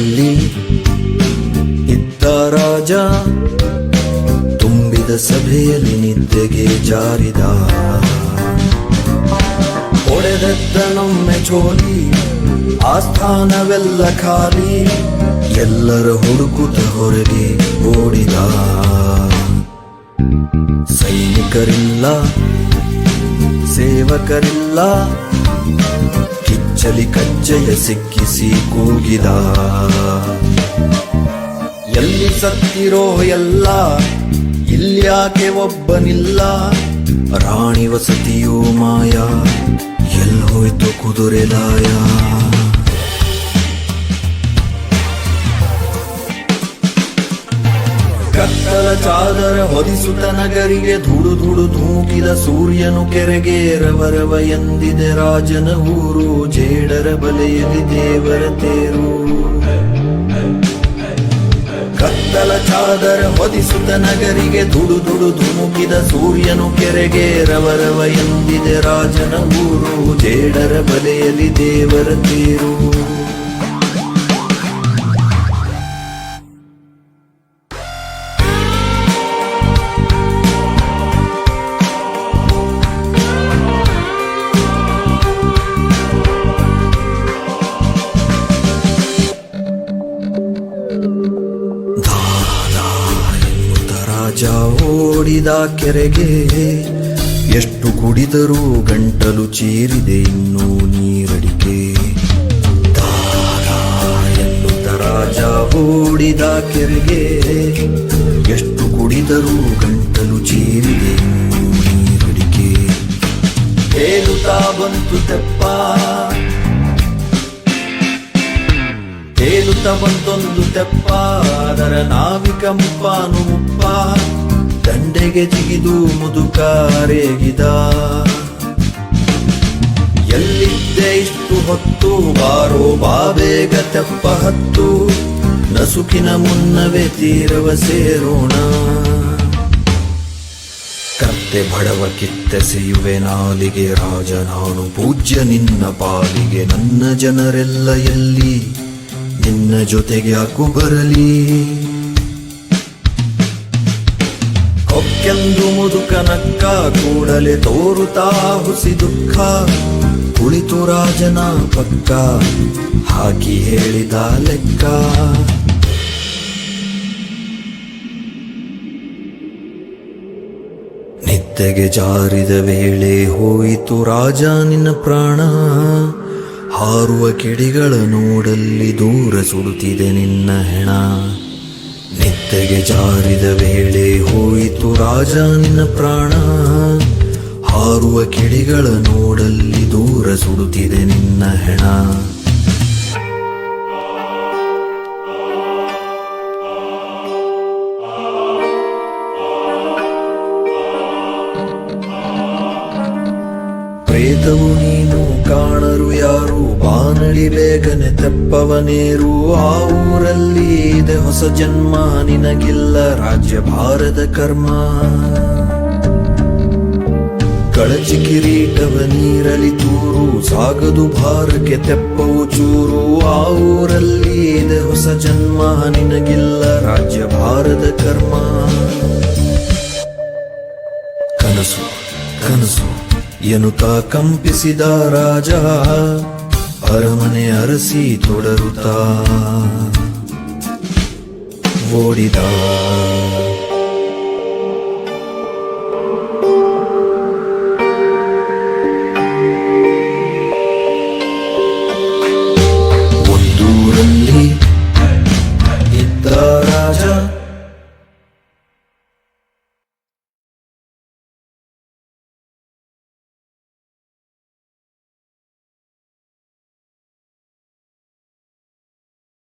ನಗರದಲ್ಲಿ ಇದ್ದ ರಾಜ ತುಂಬಿದ ಸಭೆಯಲ್ಲಿ ನಿದ್ದೆಗೆ ಜಾರಿದ. ಹೊಡೆದದ್ದನೊಮ್ಮೆ ಚೋಲಿ, ಆಸ್ಥಾನವೆಲ್ಲ ಖಾಲಿ, ಎಲ್ಲರ ಹುಡುಕುತ್ತ ಹೊರಗೆ ಓಡಿದ. ಸೈನಿಕರಿಲ್ಲ, ಸೇವಕರಿಲ್ಲ, ಕಿಚ್ಚಲಿ ಕಜ್ಜೆಯ ಸಿಕ್ಕಿಸಿ ಕೂಗಿದ. ಎಲ್ಲಿ ಸತ್ತಿರೋ ಎಲ್ಲ, ಇಲ್ಯಾಕೆ ಒಬ್ಬನಿಲ್ಲ, ರಾಣಿ ವಸತಿಯೋ ಮಾಯ, ಎಲ್ಲೋಯ್ತು ಕುದುರೆ ಲಾಯ. ಕತ್ತಲ ಚಾದರ ಹೊದಿಸುತ್ತ ನಗರಿಗೆ ಧುಡು ಧುಡು ಧೂಕಿದ ಸೂರ್ಯನು ಕೆರೆಗೆ ರವರವ ಎಂದಿದೆ ರಾಜನ ಊರು. ಜೇಡರ ಬಲೆಯಲ್ಲಿ ದೇವರ ತೇರು. ಕತ್ತಲ ಚಾದರ ಹೊದಿಸುತ್ತ ನಗರಿಗೆ ಧುಡು ಧುಡು ಧುಮುಕಿದ ಸೂರ್ಯನು ಕೆರೆಗೆ ರವರವ ಎಂದಿದೆ ರಾಜನ ಊರು. ಜೇಡರ ಬಲೆಯಲ್ಲಿ ದೇವರ ತೇರು. ರಾಜ ಓಡಿದ ಕೆರೆಗೆ, ಎಷ್ಟು ಕುಡಿದರೂ ಗಂಟಲು ಚೀರಿದೆ ಇನ್ನೂ ನೀರಡಿಕೆ. ಎನ್ನುತ್ತ ರಾಜ ಓಡಿದ ಕೆರೆಗೆ, ಎಷ್ಟು ಕುಡಿದರೂ ಗಂಟಲು ಚೀರಿದೆ ಇನ್ನೂ ನೀರಡಿಕೆ. ತೇಲುತ್ತಾ ಬಂತು ತೆಪ್ಪ, ತೇಲುತ್ತ ಬಂತೊಂದು ತೆಪ್ಪ, ಅದರ ನಾವಿಕ ಮುಪ್ಪಾನು ಮುಪ್ಪ, ದಂಡೆಗೆ ಜಿಗಿದು ಮುದುಕ ರೇಗಿದ. ಎಲ್ಲಿದ್ದೆ ಇಷ್ಟು ಹೊತ್ತು, ಬಾರೋ ಬಾಬೇಗ ತೆಪ್ಪ ಹತ್ತು, ನಸುಕಿನ ಮುನ್ನವೇ ತೀರವ ಸೇರೋಣ. ಕತ್ತೆ ಬಡವ ಕಿತ್ತೆಸೆಯುವೆ ನಾಲಿಗೆ, ರಾಜ ನಾನು ಪೂಜ್ಯ ನಿನ್ನ ಪಾಲಿಗೆ. ನನ್ನ ಜನರೆಲ್ಲ ಎಲ್ಲಿ, ನಿನ್ನ ಜೊತೆಗೆ ಯಾಕು ಬರಲಿ. ಕೊಕ್ಕೆಂದು ಮುದುಕನಕ್ಕ ಕೂಡಲೇ ತೋರುತ್ತಾ ಹುಸಿ ದುಃಖ. ಕುಳಿತು ರಾಜನ ಪಕ್ಕ ಹಾಕಿ ಹೇಳಿದ ಲೆಕ್ಕ. ನಿದ್ದೆಗೆ ಜಾರಿದ ವೇಳೆ ಹೋಯಿತು ರಾಜ ನಿನ್ನ ಪ್ರಾಣ. ಹಾರುವ ಕಿಡಿಗಳ ನೋಡಲ್ಲಿ ದೂರ ಸುಡುತ್ತಿದೆ ನಿನ್ನ ಹೆಣ. ನಿದ್ದೆಗೆ ಜಾರಿದ ವೇಳೆ ಹೋಯಿತು ರಾಜ ನಿನ್ನ ಪ್ರಾಣ. ಹಾರುವ ಕಿಡಿಗಳ ನೋಡಲ್ಲಿ ದೂರ ಸುಡುತ್ತಿದೆ ನಿನ್ನ ಹೆಣ. ಪ್ರೇತವು ನೀನು ಕಾಣರು ಯಾರು, ಬಾನಳಿ ಬೇಗನೆ ತೆಪ್ಪವನೇರು. ಆ ಊರಲ್ಲಿ ಇದೆ ಹೊಸ ಜನ್ಮ, ನಿನಗಿಲ್ಲ ರಾಜ್ಯ ಭಾರದ ಕರ್ಮ. ಕಳಚಿ ಕಿರೀಟವ ನೀರಲಿ ತೂರು, ಸಾಗದು ಭಾರಕ್ಕೆ ತೆಪ್ಪವು ಚೂರು. ಆ ಊರಲ್ಲಿ ಇದೆ ಹೊಸ ಜನ್ಮ, ನಿನಗಿಲ್ಲ ರಾಜ್ಯ ಭಾರದ ಕರ್ಮ. ಕನಸು ಕನಸು ಎನ್ನುತ್ತಾ ಕಂಪಿಸಿದ ರಾಜ, ಅರಮನೆ ಅರಸಿ ತೊಡರುತ್ತಾ ಓಡಿದ.